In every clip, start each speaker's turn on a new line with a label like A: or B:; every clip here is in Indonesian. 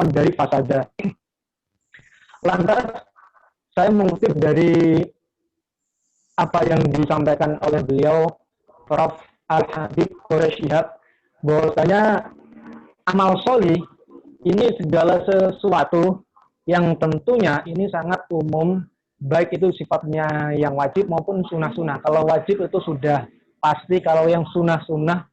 A: dari fasada. Lantas saya mengutip dari apa yang disampaikan oleh beliau, Prof. Al-Habib Quresyihab, bahwasanya amal solih ini segala sesuatu yang tentunya ini sangat umum, baik itu sifatnya yang wajib maupun sunnah-sunnah. Kalau wajib itu sudah pasti, kalau yang sunnah-sunnah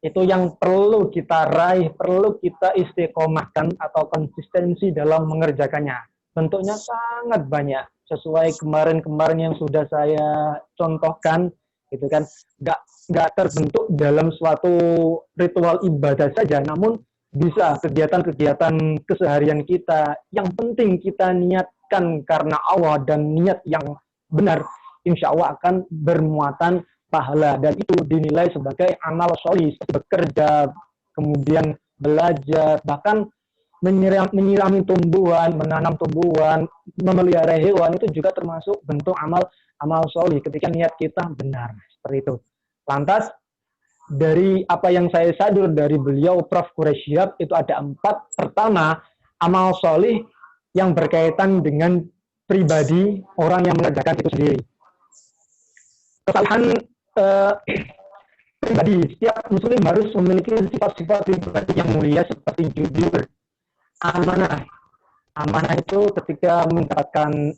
A: itu yang perlu kita raih, perlu kita istiqomahkan atau konsistensi dalam mengerjakannya. Bentuknya sangat banyak, sesuai kemarin-kemarin yang sudah saya contohkan, gitu kan. Nggak terbentuk dalam suatu ritual ibadah saja, namun bisa kegiatan-kegiatan keseharian kita. Yang penting kita niatkan karena Allah dan niat yang benar, insya Allah akan bermuatan pahala, dan itu dinilai sebagai amal solih. Bekerja, kemudian belajar, bahkan menyirami tumbuhan, menanam tumbuhan, memelihara hewan, itu juga termasuk bentuk amal solih ketika niat kita benar, seperti itu. Lantas dari apa yang saya sadur dari beliau Prof. Quresyihab itu ada 4. Pertama, amal solih yang berkaitan dengan pribadi orang yang mengerjakan itu sendiri. Kesalahan pribadi, setiap muslim harus memiliki sifat-sifat pribadi yang mulia seperti jujur, amanah. Amanah itu ketika mendapatkan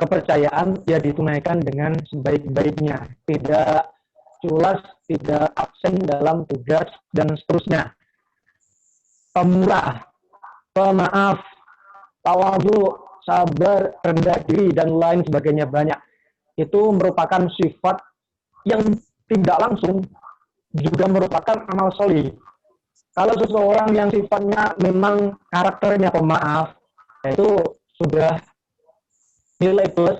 A: kepercayaan, dia ditunaikan dengan sebaik-baiknya, tidak culas, tidak absen dalam tugas, dan seterusnya. Pemurah, pemaaf, tawadhu, sabar, rendah diri, dan lain sebagainya banyak. Itu merupakan sifat yang tidak langsung juga merupakan amal solih. Kalau seseorang yang sifatnya memang karakternya pemaaf, itu sudah nilai plus,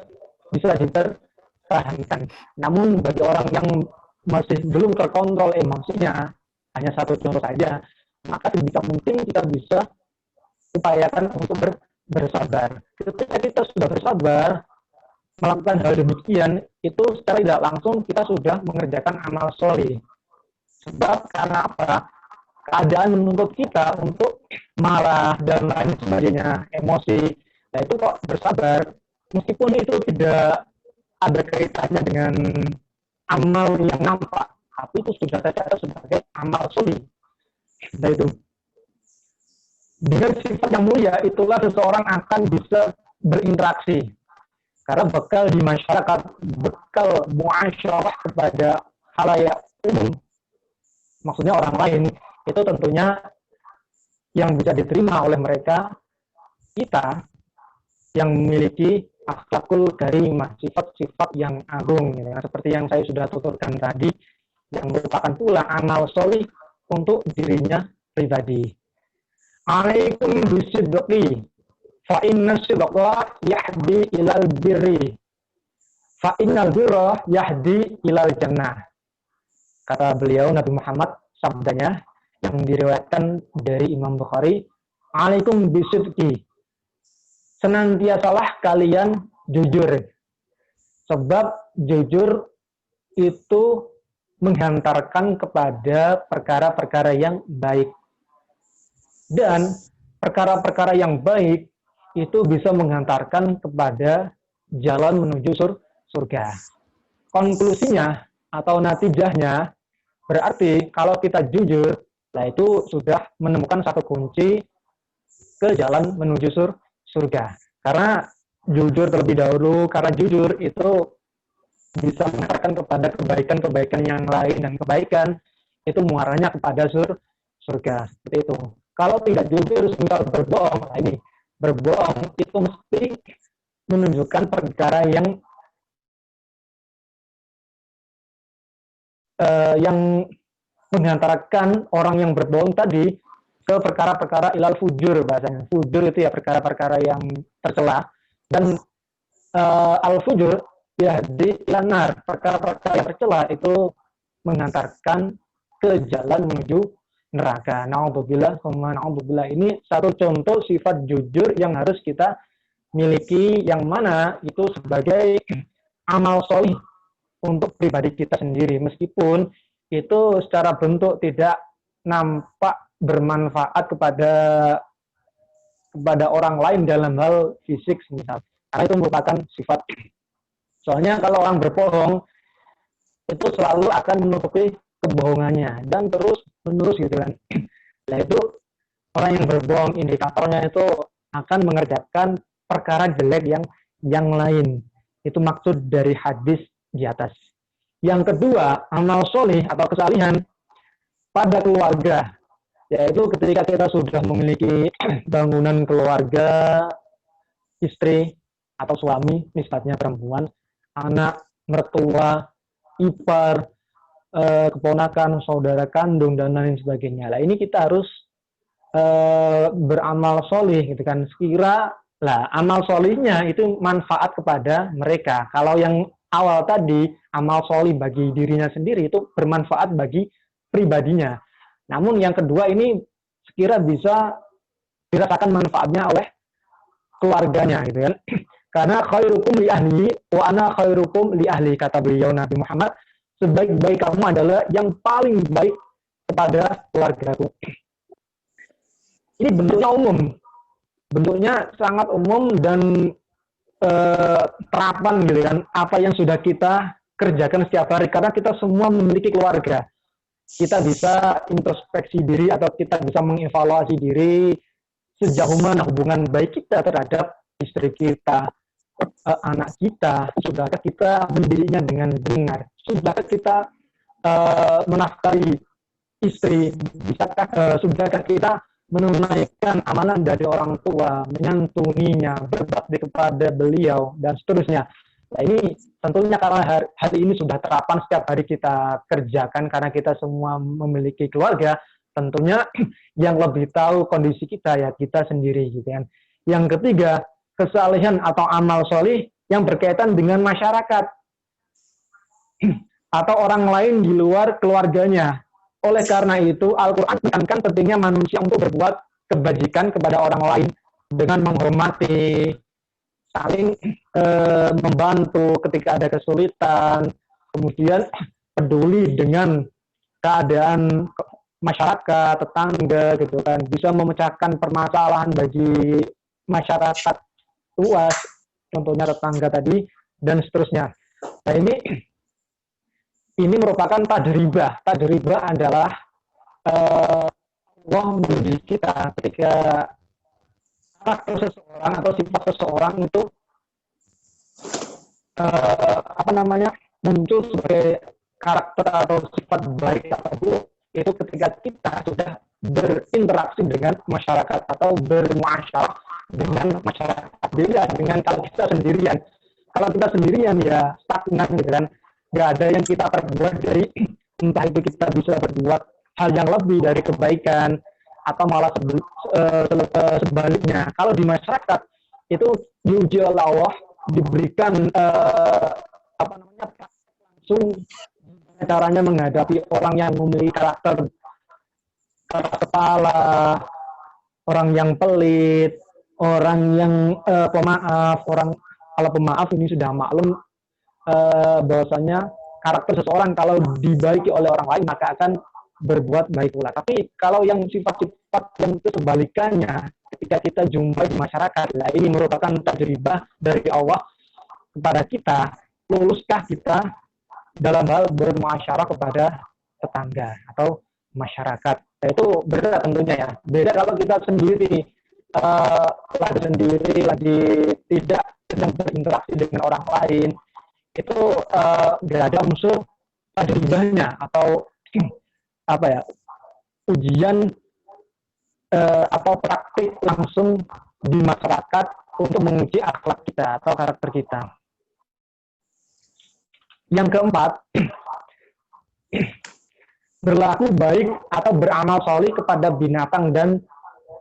A: bisa dipertahankan. Namun bagi orang yang masih belum terkontrol emosinya, hanya satu contoh saja, maka sebisa mungkin kita bisa upayakan untuk bersabar. Ketika kita sudah bersabar melakukan hal demikian, itu secara tidak langsung kita sudah mengerjakan amal solih. Sebab karena apa? Keadaan menuntut kita untuk marah dan lain sebagainya, emosi. Nah itu kok bersabar, meskipun itu tidak ada kaitannya dengan amal yang nampak, tapi itu sudah tercatat sebagai amal solih. Nah itu. Dengan sifat yang mulia, itulah seseorang akan bisa berinteraksi. Karena bekal di masyarakat, bekal muasyarah kepada khalayak umum, maksudnya orang lain, itu tentunya yang bisa diterima oleh mereka, kita yang memiliki akhlakul karimah, sifat-sifat yang agung, ya, seperti yang saya sudah tuturkan tadi, yang merupakan pula amal solih untuk dirinya pribadi. Alaikum bisidqi, fa inna sidqa yahdi ilal birri, fa innal birra yahdi ilal jannah. Kata beliau Nabi Muhammad, sabdanya yang diriwayatkan dari Imam Bukhari, alaikum bisidqi, senantiasalah kalian jujur, sebab jujur itu menghantarkan kepada perkara-perkara yang baik, dan perkara-perkara yang baik itu bisa menghantarkan kepada jalan menuju surga. Konklusinya atau natijahnya berarti kalau kita jujur, nah itu sudah menemukan satu kunci ke jalan menuju surga. Karena jujur terlebih dahulu, karena jujur itu bisa mengarahkan kepada kebaikan-kebaikan yang lain, dan kebaikan itu muaranya kepada surga. Seperti itu. Kalau tidak jujur, misal berbohong, nah ini berbohong itu mesti menunjukkan perkara yang menghantarkan orang yang berbohong tadi ke perkara-perkara ilal fujur bahasanya. Fujur itu ya perkara-perkara yang tercela, dan al-fujur ya di lanar, perkara-perkara yang tercela itu menghantarkan ke jalan menuju neraka. Na'udzubillah, na'udzubillah. Ini satu contoh sifat jujur yang harus kita miliki, yang mana itu sebagai amal solih untuk pribadi kita sendiri, meskipun itu secara bentuk tidak nampak bermanfaat kepada kepada orang lain dalam hal fisik misal. Karena itu merupakan sifat. Soalnya kalau orang berbohong itu selalu akan menutupi kebohongannya dan terus menerus gitu kan. Nah itu orang yang berbohong indikatornya itu akan mengerjakan perkara jelek yang lain. Itu maksud dari hadis di atas. Yang kedua, amal soleh atau kesalihan pada keluarga, yaitu ketika kita sudah memiliki bangunan keluarga, istri atau suami, misalnya perempuan, anak, mertua, ipar, keponakan, saudara kandung, dan lain sebagainya. Nah, ini kita harus beramal soleh, gitu kan. Sekira lah amal solihnya itu manfaat kepada mereka. Kalau yang awal tadi, amal solih bagi dirinya sendiri itu bermanfaat bagi pribadinya. Namun yang kedua ini sekira bisa dirasakan manfaatnya oleh keluarganya, gitu kan. Karena khairukum li ahli wa ana khairukum li ahli, kata beliau Nabi Muhammad, sebaik-baik kamu adalah yang paling baik kepada keluargaku. Ini bentuknya umum, bentuknya sangat umum dan terapan gitu kan, apa yang sudah kita kerjakan setiap hari, karena kita semua memiliki keluarga. Kita bisa introspeksi diri atau kita bisa mengevaluasi diri sejauh mana hubungan baik kita terhadap istri kita, anak kita, sudahkah kita mendidiknya dengan benar, sudahkah kita menafkahi istri, sudahkah kita menunaikan amanah dari orang tua, menyantuninya, berbakti kepada beliau, dan seterusnya. Nah ini tentunya karena hari ini sudah terapan setiap hari kita kerjakan karena kita semua memiliki keluarga, tentunya yang lebih tahu kondisi kita ya kita sendiri gitu kan. Yang ketiga, kesalehan atau amal solih yang berkaitan dengan masyarakat atau orang lain di luar keluarganya. Oleh karena itu, Al-Quran menekankan pentingnya manusia untuk berbuat kebajikan kepada orang lain dengan menghormati, saling membantu ketika ada kesulitan, kemudian peduli dengan keadaan masyarakat, tetangga, gitu kan, bisa memecahkan permasalahan bagi masyarakat luas, contohnya tetangga tadi, dan seterusnya. Nah ini merupakan tadribah. Tadribah adalah Allah mendidik kita ketika karakter seseorang atau sifat seseorang itu muncul sebagai karakter atau sifat baik atau buruk itu ketika kita sudah berinteraksi dengan masyarakat atau bermuasyarah dengan masyarakat. Beda dengan kalau kita sendirian. Kalau kita sendirian ya stagnan gitu kan. Nggak ada yang kita perbuat dari entah itu kita bisa berbuat hal yang lebih dari kebaikan atau malah sebaliknya. Kalau di masyarakat itu diuji oleh Allah, diberikan langsung caranya menghadapi orang yang memiliki karakter kepala, orang yang pelit, orang yang pemaaf, orang kalau pemaaf ini sudah maklum bahwasanya karakter seseorang kalau dibaiki oleh orang lain maka akan berbuat baik pula. Tapi kalau yang sifat-sifat yang itu sebalikannya, ketika kita jumpai di masyarakat, nah ini merupakan tajribah dari Allah kepada kita, luluskah kita dalam hal bermuasyarah kepada tetangga atau masyarakat. Nah, itu beda tentunya ya. Beda kalau kita sendiri, lagi tidak sedang berinteraksi dengan orang lain, itu nggak ada unsur tajribahnya atau ujian atau praktik langsung di masyarakat untuk menguji akhlak kita atau karakter kita. Yang keempat, berlaku baik atau beramal solih kepada binatang dan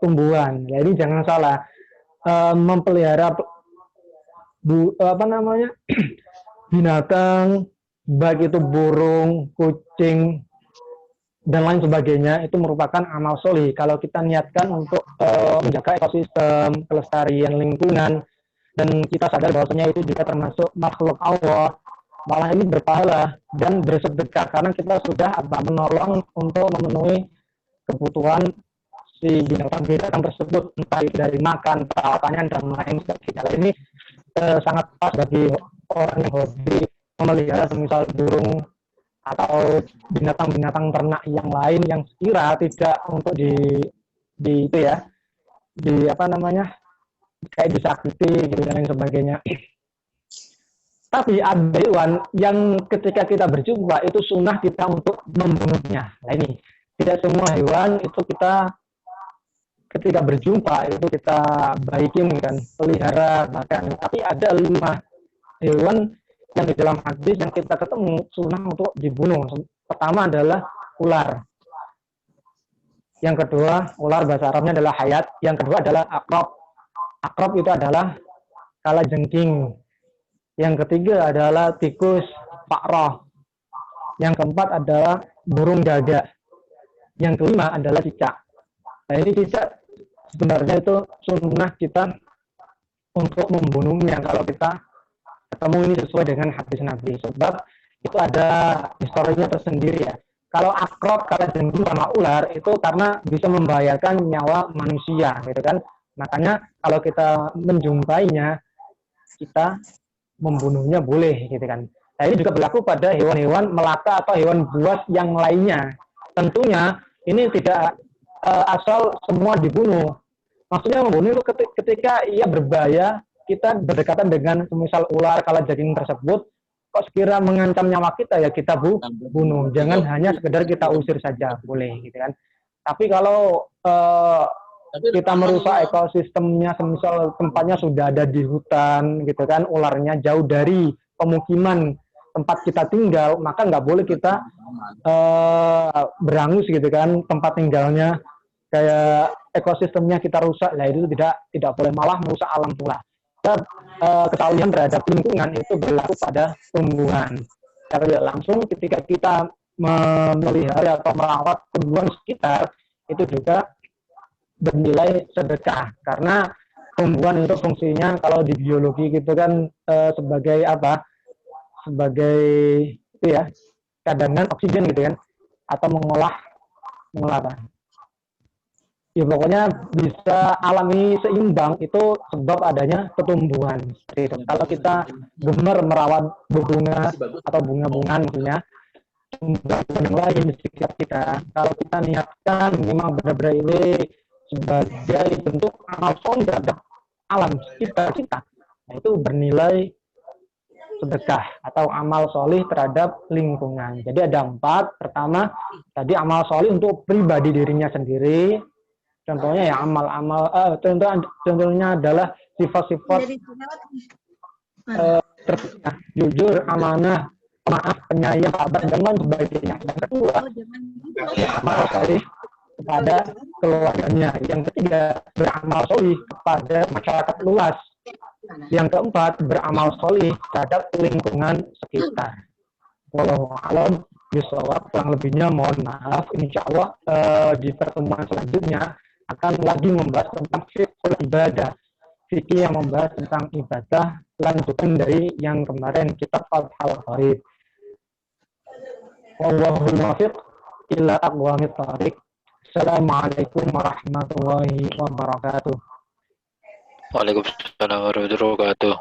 A: tumbuhan. Ya, ini jangan salah, memelihara binatang, baik itu burung, kucing, dan lain sebagainya, itu merupakan amal solih. Kalau kita niatkan untuk menjaga ekosistem, kelestarian lingkungan, dan kita sadar bahwasanya itu juga termasuk makhluk Allah, malah ini berpahala dan bersedekah karena kita sudah menolong untuk memenuhi kebutuhan si binatang-binatang tersebut, entah itu dari makan, perawatannya, dan lain sebagainya. Ini sangat pas bagi orang yang hobi memelihara semisal burung atau binatang-binatang ternak yang lain yang sekira tidak untuk di itu ya, di apa namanya, kayak disakiti gitu dan lain sebagainya. Tapi ada hewan yang ketika kita berjumpa itu sunnah kita untuk membunuhnya. Nah ini, tidak semua hewan itu kita ketika berjumpa itu kita baikin kan, pelihara bahkan. Tapi ada 5 hewan yang di dalam hadis yang kita ketemu sunnah untuk dibunuh. Pertama adalah ular. Yang kedua, ular bahasa Arabnya adalah hayat. Yang kedua adalah akrab. Akrab itu adalah kalajengking. Yang ketiga adalah tikus, fa'rah. Yang keempat adalah burung gagak. Yang kelima adalah cicak. Nah ini cicak sebenarnya itu sunnah kita untuk membunuhnya kalau kita ketemu ini sesuai dengan hadis Nabi. Sebab itu ada historinya tersendiri ya. Kalau akrab, kalajengking sama ular itu karena bisa membahayakan nyawa manusia, gitu kan. Makanya kalau kita menjumpainya, kita membunuhnya boleh, gitu kan. Nah ini juga berlaku pada hewan-hewan melata atau hewan buas yang lainnya. Tentunya ini tidak asal semua dibunuh. Maksudnya membunuh itu ketika ia berbahaya, kita berdekatan dengan semisal ular, kalajengking tersebut, kok sekira mengancam nyawa kita ya kita bunuh. Jangan hanya sekedar kita usir saja, boleh gitu kan. Tapi kalau kita merusak ekosistemnya, semisal tempatnya sudah ada di hutan gitu kan, ularnya jauh dari pemukiman tempat kita tinggal, maka nggak boleh kita berangus gitu kan tempat tinggalnya, kayak ekosistemnya kita rusak. Nah itu tidak boleh, malah merusak alam pula. Dan kesalahan terhadap lingkungan itu berlaku pada tumbuhan. Secara langsung ketika kita memelihara atau merawat tumbuhan sekitar itu juga bernilai sedekah, karena tumbuhan itu fungsinya kalau di biologi gitu kan sebagai apa? Sebagai itu ya, cadangan oksigen gitu kan, atau mengolah apa? Ya pokoknya bisa alami seimbang itu sebab adanya pertumbuhan. Kalau kita gemar merawat bunga atau bunga-bungaan misalnya, yang lain di sekitar kita, kalau kita niatkan memang benar-benar ini sebagai bentuk amal soleh terhadap alam sekitar kita, nah itu bernilai sedekah atau amal soleh terhadap lingkungan. Jadi ada 4. Pertama, tadi amal soleh untuk pribadi dirinya sendiri. Contohnya ya amal-amal, contohnya adalah sifat-sifat jujur, amanah, maaf, penyayang, sabar, dan lain sebagainya. Yang kedua, ya, amal soleh kepada keluarganya. Yang ketiga, beramal soleh kepada masyarakat luas. Yang keempat, beramal soleh terhadap lingkungan sekitar. Wallahu a'lam bishawab. Kurang lebihnya mohon maaf. Insya Allah di pertemuan selanjutnya akan lagi membahas tentang fikih ibadah, fikih yang membahas tentang ibadah, lanjutan dari yang kemarin kitab Fathul Gharib. Wallahul muwaffiq ila aqwamit thariq. Assalamualaikum warahmatullahi wabarakatuh.
B: Waalaikumsalam warahmatullahi wabarakatuh.